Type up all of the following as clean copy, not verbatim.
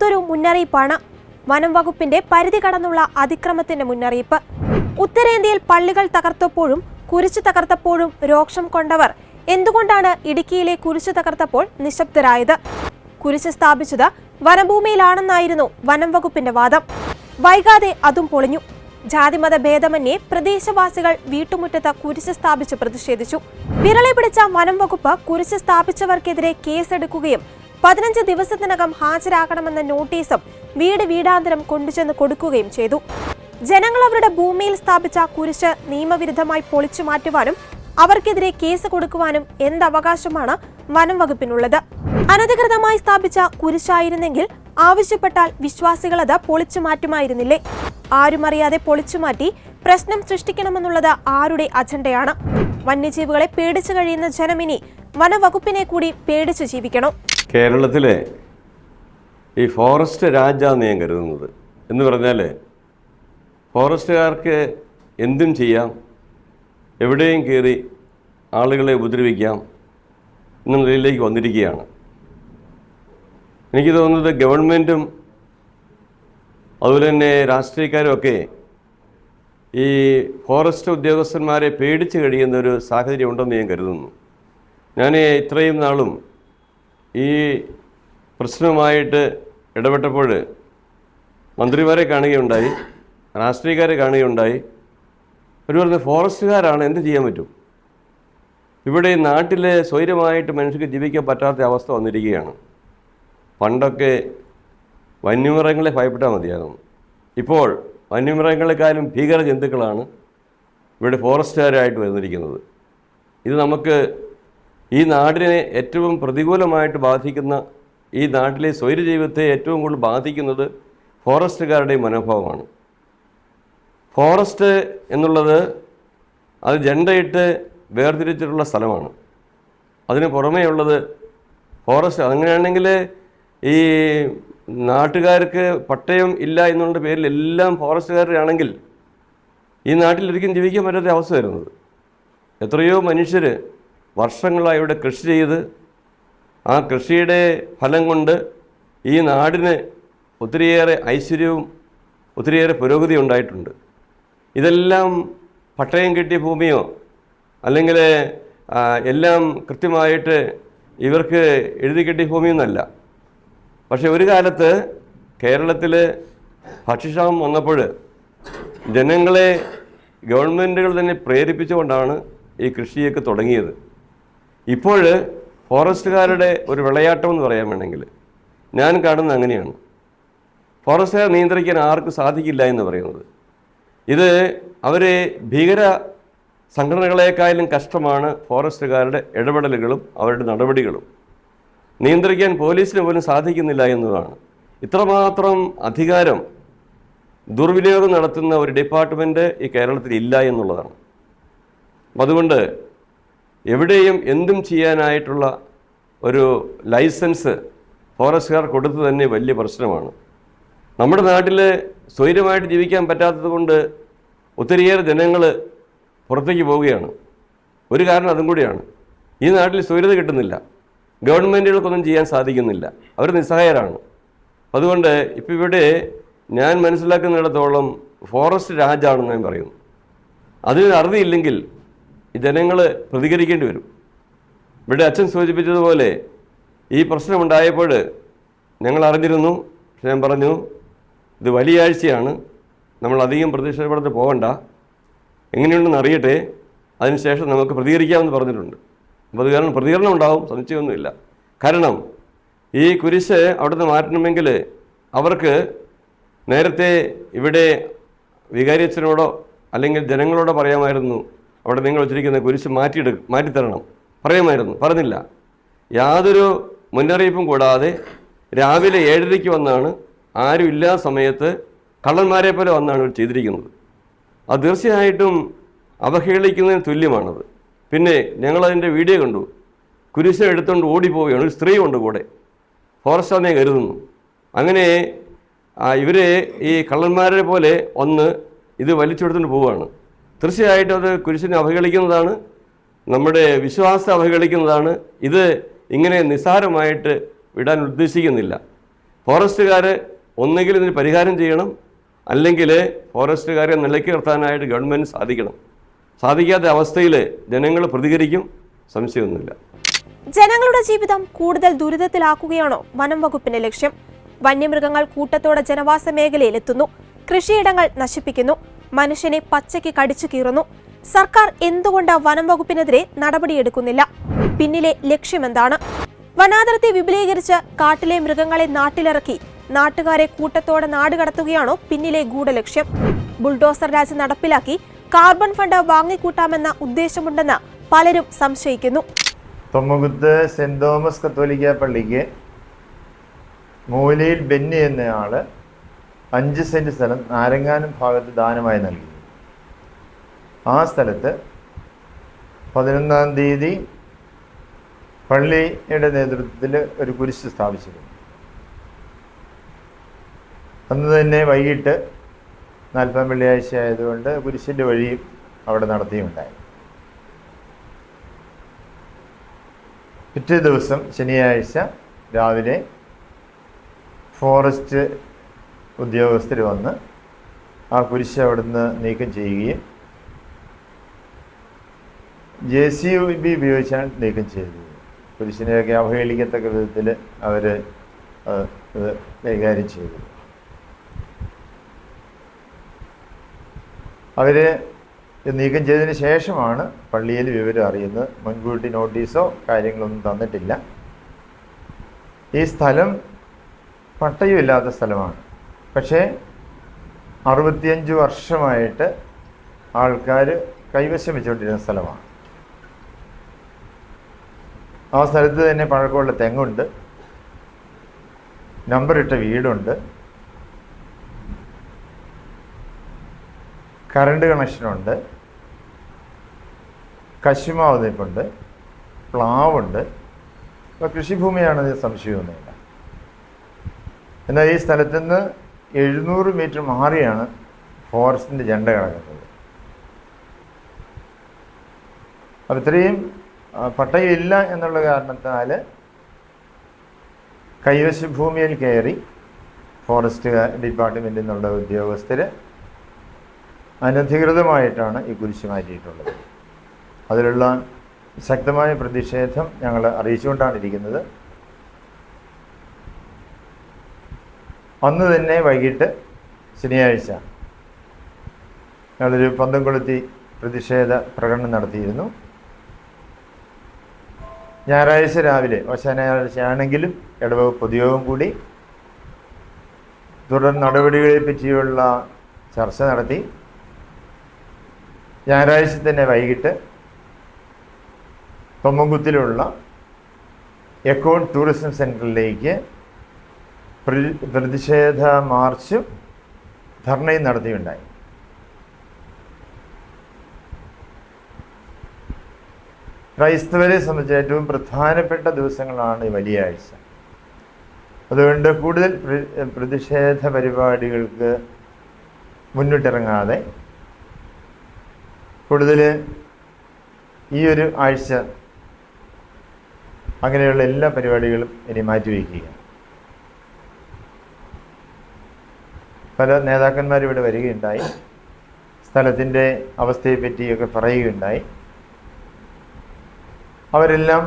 കടുത്തൊരു മുന്നറിയിപ്പാണ്. വനം വകുപ്പിന്റെ പരിധി കടന്നുള്ള അതിക്രമത്തിന്റെ മുന്നറിയിപ്പ്. ഉത്തരേന്ത്യയിൽ പള്ളികൾ തകർത്തപ്പോഴും കുരിശ് തകർത്തപ്പോഴും രോക്ഷം കൊണ്ടവർ എന്തുകൊണ്ടാണ് ഇടുക്കിയിലെ കുരിശ് തകർത്തപ്പോൾ നിശബ്ദരായത്? കുരിശ് സ്ഥാപിച്ചത് വനഭൂമിയിലാണെന്നായിരുന്നു വനം വകുപ്പിന്റെ വാദം. വൈകാതെ അതും പൊളിഞ്ഞു. ജാതിമത ഭേദമന്യേ പ്രദേശവാസികൾ വീട്ടുമുറ്റത്ത് കുരിശ് സ്ഥാപിച്ച് പ്രതിഷേധിച്ചു. വിരളി പിടിച്ച വനം വകുപ്പ് കുരിശ് സ്ഥാപിച്ചവർക്കെതിരെ കേസെടുക്കുകയും 15 ദിവസത്തിനകം ഹാജരാകണമെന്ന നോട്ടീസും വീടാന്തരം കൊണ്ടുചെന്ന് കൊടുക്കുകയും ചെയ്തു. ജനങ്ങൾ അവരുടെ ഭൂമിയിൽ സ്ഥാപിച്ച കുരിശ് നിയമവിരുദ്ധമായി പൊളിച്ചു മാറ്റുവാനും അവർക്കെതിരെ കേസ് കൊടുക്കുവാനും എന്തവകാശമാണ് വനം വകുപ്പിനുള്ളത്? അനധികൃതമായി സ്ഥാപിച്ച കുരിശായിരുന്നെങ്കിൽ ആവശ്യപ്പെട്ടാൽ വിശ്വാസികൾ അത് പൊളിച്ചു മാറ്റുമായിരുന്നില്ലേ? ആരുമറിയാതെ പൊളിച്ചുമാറ്റി പ്രശ്നം സൃഷ്ടിക്കണമെന്നുള്ളത് ആരുടെ അജണ്ടയാണ്? വന്യജീവികളെ പേടിച്ചു കഴിയുന്ന ജനമിനി വനവകുപ്പിനെ കൂടി പേടിച്ച് ജീവിക്കണം. കേരളത്തിലെ ഈ ഫോറസ്റ്റ് രാജാന്ന് ഞാൻ കരുതുന്നത് എന്ന് പറഞ്ഞാൽ ഫോറസ്റ്റുകാർക്ക് എന്തും ചെയ്യാം, എവിടെയും കയറി ആളുകളെ ഉപദ്രവിക്കാം എന്ന നിലയിലേക്ക് വന്നിരിക്കുകയാണ്. എനിക്ക് തോന്നുന്നത് ഗവൺമെൻറ്റും അതുപോലെ തന്നെ രാഷ്ട്രീയക്കാരും ഒക്കെ ഈ ഫോറസ്റ്റ് ഉദ്യോഗസ്ഥന്മാരെ പേടിച്ച് കഴിയുന്നൊരു സാഹചര്യം ഉണ്ടെന്ന് ഞാൻ കരുതുന്നു. ഞാൻ ഇത്രയും നാളും ഈ പ്രശ്നവുമായിട്ട് ഇടപെട്ടപ്പോൾ മന്ത്രിമാരെ കാണുകയുണ്ടായി, രാഷ്ട്രീയക്കാരെ കാണുകയുണ്ടായി. അവർ പറഞ്ഞ ഫോറസ്റ്റുകാരാണ്, എന്ത് ചെയ്യാൻ പറ്റും? ഇവിടെ നാട്ടിൽ സ്വൈര്യമായിട്ട് മനുഷ്യർക്ക് ജീവിക്കാൻ പറ്റാത്ത അവസ്ഥ വന്നിരിക്കുകയാണ്. പണ്ടൊക്കെ വന്യമൃഗങ്ങളെ ഭയപ്പെട്ടാൽ മതിയാകും. ഇപ്പോൾ വന്യമൃഗങ്ങളെക്കാളും ഭീകര ജന്തുക്കളാണ് ഇവിടെ ഫോറസ്റ്റുകാരായിട്ട് വന്നിരിക്കുന്നത്. ഇത് നമുക്ക് ഈ നാടിനെ ഏറ്റവും പ്രതികൂലമായിട്ട് ബാധിക്കുന്ന, ഈ നാട്ടിലെ സ്വൈര്യ ജീവിതത്തെ ഏറ്റവും കൂടുതൽ ബാധിക്കുന്നത് ഫോറസ്റ്റുകാരുടെ മനോഭാവമാണ്. ഫോറസ്റ്റ് എന്നുള്ളത് അത് ജണ്ടയിട്ട് വേർതിരിച്ചിട്ടുള്ള സ്ഥലമാണ്. അതിന് പുറമേ ഉള്ളത് ഫോറസ്റ്റ്. അങ്ങനെയാണെങ്കിൽ ഈ നാട്ടുകാർക്ക് പട്ടയം ഇല്ല എന്നുള്ള പേരിൽ എല്ലാം ഫോറസ്റ്റുകാരാണെങ്കിൽ ഈ നാട്ടിൽ ഒരിക്കലും ജീവിക്കാൻ പറ്റാത്ത അവസ്ഥ വരുന്നത്. എത്രയോ മനുഷ്യർ വർഷങ്ങളായി ഇവിടെ കൃഷി ചെയ്ത് ആ കൃഷിയുടെ ഫലം കൊണ്ട് ഈ നാടിന് ഒത്തിരിയേറെ ഐശ്വര്യവും ഒത്തിരിയേറെ പുരോഗതി ഉണ്ടായിട്ടുണ്ട്. ഇതെല്ലാം പട്ടയം കിട്ടിയ ഭൂമിയോ അല്ലെങ്കിൽ എല്ലാം കൃത്യമായിട്ട് ഇവർക്ക് എഴുതി കിട്ടിയ ഭൂമിയൊന്നുമല്ല. പക്ഷെ ഒരു കാലത്ത് കേരളത്തിൽ ഭക്ഷ്യക്ഷാമം വന്നപ്പോൾ ജനങ്ങളെ ഗവൺമെൻറ്റുകൾ തന്നെ പ്രേരിപ്പിച്ചുകൊണ്ടാണ് ഈ കൃഷിയൊക്കെ തുടങ്ങിയത്. ഇപ്പോൾ ഫോറസ്റ്റുകാരുടെ ഒരു വിളയാട്ടം എന്ന് പറയാൻ വേണമെങ്കിൽ ഞാൻ കാണുന്നത് അങ്ങനെയാണ്. ഫോറസ്റ്റുകാരെ നിയന്ത്രിക്കാൻ ആർക്കും സാധിക്കില്ല എന്ന് പറയുന്നത്. ഇത് അവരെ ഭീകര സംഘടനകളെക്കാളും കഷ്ടമാണ് ഫോറസ്റ്റുകാരുടെ ഇടപെടലുകളും അവരുടെ നടപടികളും. നിയന്ത്രിക്കാൻ പോലീസിന് പോലും സാധിക്കുന്നില്ല എന്നതാണ്. ഇത്രമാത്രം അധികാരം ദുർവിനിയോഗം നടത്തുന്ന ഒരു ഡിപ്പാർട്ട്മെൻറ്റ് ഈ കേരളത്തിൽ ഇല്ല എന്നുള്ളതാണ്. അതുകൊണ്ട് എവിടെയും എന്തും ചെയ്യാനായിട്ടുള്ള ഒരു ലൈസൻസ് ഫോറസ്റ്റുകാർ കൊടുത്തു തന്നെ വലിയ പ്രശ്നമാണ്. നമ്മുടെ നാട്ടിൽ സ്വൈര്യമായിട്ട് ജീവിക്കാൻ പറ്റാത്തത് കൊണ്ട് ഒത്തിരിയേറെ ജനങ്ങൾ പുറത്തേക്ക് പോവുകയാണ്. ഒരു കാരണം അതും കൂടിയാണ്. ഈ നാട്ടിൽ സ്വൈര്യത കിട്ടുന്നില്ല, ഗവൺമെൻറ്റുകൾക്കൊന്നും ചെയ്യാൻ സാധിക്കുന്നില്ല, അവർ നിസ്സഹായരാണ്. അതുകൊണ്ട് ഇപ്പോൾ ഇവിടെ ഞാൻ മനസ്സിലാക്കുന്നിടത്തോളം ഫോറസ്റ്റ് രാജാണെന്ന് ഞാൻ പറയുന്നു. അതിന് അറുതിയില്ലെങ്കിൽ ഈ ജനങ്ങൾ പ്രതികരിക്കേണ്ടി വരും. ഇവിടെ അച്ഛൻ സൂചിപ്പിച്ചതുപോലെ ഈ പ്രശ്നമുണ്ടായപ്പോൾ ഞങ്ങൾ അറിഞ്ഞിരുന്നു. പക്ഷെ ഞാൻ പറഞ്ഞു, ഇത് വലിയ ആഴ്ചയാണ്, നമ്മൾ അധികം പ്രതിഷേധപ്പെടത്ത് പോകണ്ട, എങ്ങനെയുണ്ടെന്ന് അറിയട്ടെ, അതിനുശേഷം നമുക്ക് പ്രതികരിക്കാമെന്ന് പറഞ്ഞിട്ടുണ്ട്. അപ്പോൾ അത് കാരണം പ്രതികരണം ഉണ്ടാവും, സംശയമൊന്നുമില്ല. കാരണം ഈ കുരിശ് അവിടുന്ന് മാറ്റണമെങ്കിൽ അവർക്ക് നേരത്തെ ഇവിടെ വികാരിയച്ഛനോടോ അല്ലെങ്കിൽ ജനങ്ങളോടോ പറയാമായിരുന്നു, അവിടെ നിങ്ങൾ വെച്ചിരിക്കുന്ന കുരിശ് മാറ്റിത്തരണം പറയുമായിരുന്നു. പറഞ്ഞില്ല. യാതൊരു മുന്നറിയിപ്പും കൂടാതെ രാവിലെ 7:30 വന്നാണ്, ആരും ഇല്ലാത്ത സമയത്ത് കള്ളന്മാരെ പോലെ വന്നാണ് ഇവർ ചെയ്തിരിക്കുന്നത്. അത് തീർച്ചയായിട്ടും അവഹേളിക്കുന്നതിന് തുല്യമാണത്. പിന്നെ ഞങ്ങളതിൻ്റെ വീഡിയോ കണ്ടു. കുരിശ് എടുത്തുകൊണ്ട് ഓടിപ്പോവുകയാണ്, ഒരു സ്ത്രീ കൊണ്ട് കൂടെ. ഫോറസ്റ്റാന്നെ കരുതുന്നു. അങ്ങനെ ഇവരെ ഈ കള്ളന്മാരെ പോലെ ഒന്ന് ഇത് വലിച്ചെടുത്തുകൊണ്ട് പോവുകയാണ്. തീർച്ചയായിട്ടും അത് കുരിശിനെ അവഹേളിക്കുന്നതാണ്, നമ്മുടെ വിശ്വാസത്തെ അവഹേളിക്കുന്നതാണ്. ഇത് ഇങ്ങനെ നിസ്സാരമായിട്ട് വിടാൻ ഉദ്ദേശിക്കുന്നില്ല. ഫോറസ്റ്റുകാർ ഒന്നുകിൽ ഇതിന് പരിഹാരം ചെയ്യണം, അല്ലെങ്കിൽ ഫോറസ്റ്റുകാരെ നിലയ്ക്ക് നിർത്താനായിട്ട് ഗവൺമെൻറ് സാധിക്കാത്ത അവസ്ഥയിൽ ജനങ്ങൾ പ്രതികരിക്കും, സംശയമൊന്നുമില്ല. ജനങ്ങളുടെ ജീവിതം കൂടുതൽ ദുരിതത്തിലാക്കുകയാണോ വനം വകുപ്പിന്റെ ലക്ഷ്യം? വന്യമൃഗങ്ങൾ കൂട്ടത്തോടെ ജനവാസ മേഖലയിലെത്തുന്നു, കൃഷിയിടങ്ങൾ നശിപ്പിക്കുന്നു, മനുഷ്യനെ പച്ചയ്ക്ക് കടിച്ചു കീറുന്നു. സർക്കാർ എന്തുകൊണ്ട് വനം വകുപ്പിനെതിരെ നടപടിയെടുക്കുന്നില്ല? പിന്നിലെ ലക്ഷ്യമെന്താണ്? വനാതിർത്തി വിപുലീകരിച്ച് കാട്ടിലെ മൃഗങ്ങളെ നാട്ടിലിറക്കി നാട്ടുകാരെ കൂട്ടത്തോടെ നാടുകടത്തുകയാണോ പിന്നിലെ ഗൂഢലക്ഷ്യം? ബുൾഡോസർ രാജ് നടപ്പിലാക്കി കാർബൺ ഫണ്ട് വാങ്ങിക്കൂട്ടാമെന്ന ഉദ്ദേശമുണ്ടെന്ന് പലരും സംശയിക്കുന്നു. തൊമ്മകുത്ത് സെന്റ് തോമസ് കത്തോലിക്ക പള്ളിക്ക് മൂലയിൽ ബെന്നി എന്നയാള് 5 സെന്റ് സ്ഥലം നാരങ്ങാനം ഭാഗത്ത് ദാനമായി നൽകി. ആ സ്ഥലത്ത് 11-ാം തീയതി പള്ളിയുടെ നേതൃത്വത്തിൽ ഒരു കുരിശ് സ്ഥാപിച്ചിരുന്നു. അന്ന് തന്നെ വൈകിട്ട് 40 വെള്ളിയാഴ്ച ആയതുകൊണ്ട് കുരിശിൻ്റെ വഴിയും അവിടെ നടത്തിയുണ്ടായി. പിറ്റേ ദിവസം ശനിയാഴ്ച രാവിലെ ഫോറസ്റ്റ് ഉദ്യോഗസ്ഥർ വന്ന് ആ കുരിശ് അവിടുന്ന് നീക്കം ചെയ്യുകയും JCB ഉപയോഗിച്ചാണ് നീക്കം ചെയ്തത്. കുരിശിനെയൊക്കെ അവഹേളിക്കത്തക്ക വിധത്തിൽ അവർ ഇത് കൈകാര്യം ചെയ്തു. അവർ നീക്കം ചെയ്തതിന് ശേഷമാണ് പള്ളിയിൽ വിവരം അറിയുന്നത്. മുൻകൂട്ടി നോട്ടീസോ കാര്യങ്ങളൊന്നും തന്നിട്ടില്ല. ഈ സ്ഥലം പട്ടയമില്ലാത്ത സ്ഥലമാണ്. പക്ഷേ 65 വർഷമായിട്ട് ആൾക്കാർ കൈവശം വെച്ചുകൊണ്ടിരുന്ന സ്ഥലമാണ്. ആ സ്ഥലത്ത് തന്നെ പഴക്കമുള്ള തെങ്ങുണ്ട്, നമ്പറിട്ട വീടുണ്ട്, കറണ്ട് കണക്ഷനുണ്ട്, കശുമാവ് നിൽപ്പുണ്ട്, പ്ലാവുണ്ട്. ഇപ്പോൾ കൃഷിഭൂമിയാണെന്ന് സംശയമൊന്നുമില്ല. എന്നാൽ ഈ സ്ഥലത്തു നിന്ന് 700 മീറ്റർ മാറിയാണ് ഫോറസ്റ്റിൻ്റെ ജണ്ട കിടക്കുന്നത്. അപ്പം ഇത്രയും പട്ടയമില്ല എന്നുള്ള കാരണത്താൽ കൈവശ ഭൂമിയിൽ കയറി ഫോറസ്റ്റ് ഡിപ്പാർട്ട്മെൻറ്റിൽ നിന്നുള്ള ഉദ്യോഗസ്ഥർ അനധികൃതമായിട്ടാണ് ഈ കുരിശ് മാറ്റിയിട്ടുള്ളത്. അതിലുള്ള ശക്തമായ പ്രതിഷേധം ഞങ്ങൾ അറിയിച്ചുകൊണ്ടാണ് ഇരിക്കുന്നത്. അന്ന് തന്നെ വൈകിട്ട് ശനിയാഴ്ച ഞങ്ങളൊരു പന്തം കൊളുത്തി പ്രതിഷേധ പ്രകടനം നടത്തിയിരുന്നു. ഞായറാഴ്ച രാവിലെ, ഞായറാഴ്ചയാണെങ്കിലും ഇടവക പൊതുയോഗം കൂടി തുടർ നടപടികളെ പറ്റിയുള്ള ചർച്ച നടത്തി. ഞായറാഴ്ച തന്നെ വൈകിട്ട് തൊമ്മൻകുത്തിലുള്ള എക്കോ ടൂറിസം സെൻറ്ററിലേക്ക് പ്രതിഷേധ മാർച്ചും ധർണയും നടത്തിയുണ്ടായി. ക്രൈസ്തവരെ സംബന്ധിച്ച് ഏറ്റവും പ്രധാനപ്പെട്ട ദിവസങ്ങളാണ് ഈ വലിയ ആഴ്ച. അതുകൊണ്ട് കൂടുതൽ പ്രതിഷേധ പരിപാടികൾക്ക് മുന്നിട്ടിറങ്ങാതെ കൂടുതൽ ഈ ഒരു ആഴ്ച അങ്ങനെയുള്ള എല്ലാ പരിപാടികളും ഇനി മാറ്റിവെക്കുക. പല നേതാക്കന്മാരും ഇവിടെ വരികയുണ്ടായി, സ്ഥലത്തിൻ്റെ അവസ്ഥയെപ്പറ്റിയൊക്കെ പറയുകയുണ്ടായി. അവരെല്ലാം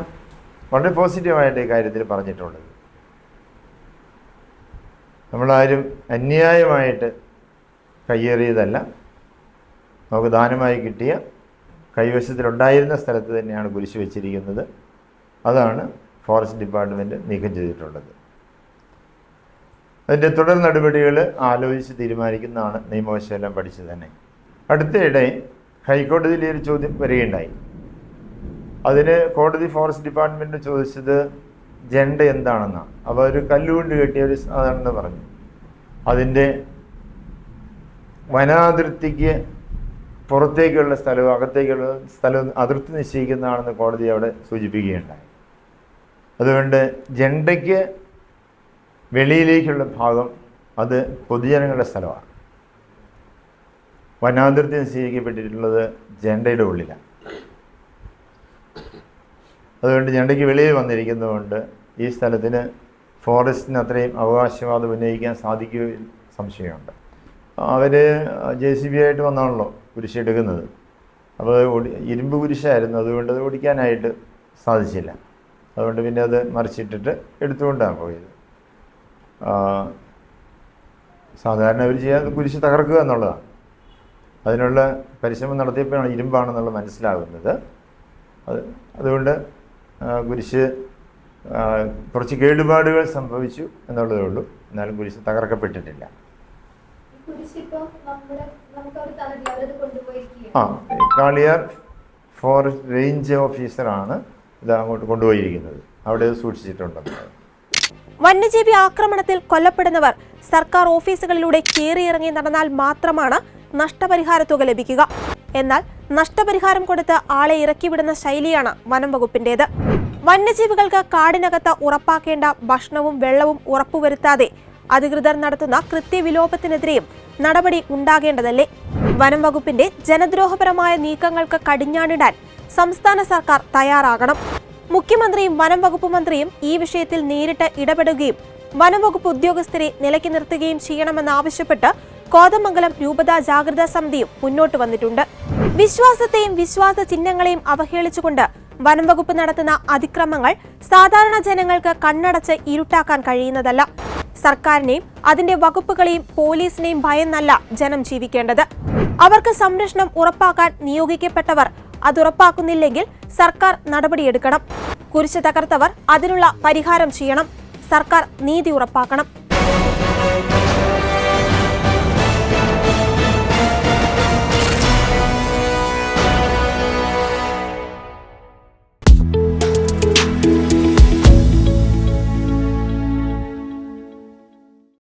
വളരെ പോസിറ്റീവായിട്ട് ഈ കാര്യത്തിൽ പറഞ്ഞിട്ടുള്ളത്. നമ്മളാരും അന്യായമായിട്ട് കയ്യേറിയതല്ല. നമുക്ക് ദാനമായി കിട്ടിയ കൈവശത്തിലുണ്ടായിരുന്ന സ്ഥലത്ത് തന്നെയാണ് കുരിശ് വെച്ചിരിക്കുന്നത്. അതാണ് ഫോറസ്റ്റ് ഡിപ്പാർട്ട്മെൻറ്റ് നീക്കം ചെയ്തിട്ടുള്ളത്. അതിൻ്റെ തുടർ നടപടികൾ ആലോചിച്ച് തീരുമാനിക്കുന്നതാണ്. നിയമവശമെല്ലാം പഠിച്ച് തന്നെ. അടുത്തയിടെ ഹൈക്കോടതിയിൽ ഒരു ചോദ്യം വരികയുണ്ടായി. അതിന് കോടതി ഫോറസ്റ്റ് ഡിപ്പാർട്ട്മെൻറ്റ് ചോദിച്ചത് ജണ്ട എന്താണെന്നാണ്. അപ്പോൾ ഒരു കല്ലുകൊണ്ട് കെട്ടിയ ഒരു സാധാണെന്ന് പറഞ്ഞു. അതിൻ്റെ വനാതിർത്തിക്ക് പുറത്തേക്കുള്ള സ്ഥലവും അകത്തേക്കുള്ള സ്ഥലവും അതിർത്തി നിശ്ചയിക്കുന്നതാണെന്ന് കോടതി അവിടെ സൂചിപ്പിക്കുകയുണ്ടായി. അതുകൊണ്ട് ജണ്ടയ്ക്ക് വെളിയിലേക്കുള്ള ഭാഗം അത് പൊതുജനങ്ങളുടെ സ്ഥലമാണ്. വനാതിർത്തി നിശ്ചയിക്കപ്പെട്ടിട്ടുള്ളത് ജണ്ടയുടെ ഉള്ളിലാണ്. അതുകൊണ്ട് ജണ്ടയ്ക്ക് വെളിയിൽ വന്നിരിക്കുന്നതുകൊണ്ട് ഈ സ്ഥലത്തിന് ഫോറസ്റ്റിന് അത്രയും അവകാശവാദം ഉന്നയിക്കാൻ സാധിക്കുകയും സംശയമുണ്ട്. അവർ JCB ആയിട്ട് വന്നാണല്ലോ കുരിശെടുക്കുന്നത്. അപ്പോൾ ഇരുമ്പ് കുരിശായിരുന്നു, അതുകൊണ്ട് അത് ഓടിക്കാനായിട്ട് സാധിച്ചില്ല. അതുകൊണ്ട് പിന്നെ അത് മറിച്ചിട്ടിട്ട് എടുത്തുകൊണ്ടാണ് പോയത്. സാധാരണ അവർ ചെയ്യാൻ കുരിശ് തകർക്കുക എന്നുള്ളതാണ്. അതിനുള്ള പരിശ്രമം നടത്തിയപ്പോഴാണ് ഇരുമ്പാണെന്നുള്ളത് മനസ്സിലാകുന്നത്. അതുകൊണ്ട് കുരിശ് കുറച്ച് കേടുപാടുകൾ സംഭവിച്ചു എന്നുള്ളതേ ഉള്ളൂ. എന്നാലും കുരിശ് തകർക്കപ്പെട്ടിട്ടില്ല. കാളിയാർ ഫോറസ്റ്റ് റേഞ്ച് ഓഫീസറാണ് ഇത് അങ്ങോട്ട് കൊണ്ടുപോയിരിക്കുന്നത്. അവിടെ സൂക്ഷിച്ചിട്ടുണ്ടെന്ന്. വന്യജീവി ആക്രമണത്തിൽ കൊല്ലപ്പെടുന്നവർ സർക്കാർ ഓഫീസുകളിലൂടെ കയറിയിറങ്ങി നടന്നാൽ മാത്രമാണ് നഷ്ടപരിഹാര തുക ലഭിക്കുക. എന്നാൽ നഷ്ടപരിഹാരം കൊടുത്ത് ആളെ ഇറക്കിവിടുന്ന ശൈലിയാണ് വനം വകുപ്പിന്റേത്. വന്യജീവികൾക്ക് കാടിനകത്ത് ഉറപ്പാക്കേണ്ട ഭക്ഷണവും വെള്ളവും ഉറപ്പുവരുത്താതെ അധികൃതർ നടത്തുന്ന കൃത്യവിലോപത്തിനെതിരെയും നടപടി ഉണ്ടാകേണ്ടതല്ലേ? വനം വകുപ്പിന്റെ ജനദ്രോഹപരമായ നീക്കങ്ങൾക്ക് കടിഞ്ഞാണിടാൻ സംസ്ഥാന സർക്കാർ തയ്യാറാകണം. മുഖ്യമന്ത്രിയും വനം വകുപ്പ് മന്ത്രിയും ഈ വിഷയത്തിൽ നേരിട്ട് ഇടപെടുകയും വനം വകുപ്പ് ഉദ്യോഗസ്ഥരെ നിലയ്ക്ക് നിർത്തുകയും ചെയ്യണമെന്നാവശ്യപ്പെട്ട് കോതമംഗലം രൂപതാ ജാഗ്രതാ സമിതിയും മുന്നോട്ട് വന്നിട്ടുണ്ട്. വിശ്വാസത്തെയും വിശ്വാസ ചിഹ്നങ്ങളെയും അവഹേളിച്ചുകൊണ്ട് വനം വകുപ്പ് നടത്തുന്ന അതിക്രമങ്ങൾ സാധാരണ ജനങ്ങൾക്ക് കണ്ണടച്ച് ഇരുട്ടാക്കാൻ കഴിയുന്നതല്ല. സർക്കാരിനെയും അതിന്റെ വകുപ്പുകളെയും പോലീസിനെയും ഭയന്നല്ല ജനം ജീവിക്കേണ്ടത്. അവർക്ക് സംരക്ഷണം ഉറപ്പാക്കാൻ നിയോഗിക്കപ്പെട്ടവർ അതുറപ്പാക്കുന്നില്ലെങ്കിൽ സർക്കാർ നടപടിയെടുക്കണം. കുരിശ് തകർത്തവർ അതിനുള്ള പരിഹാരം ചെയ്യണം. സർക്കാർ നീതി ഉറപ്പാക്കണം.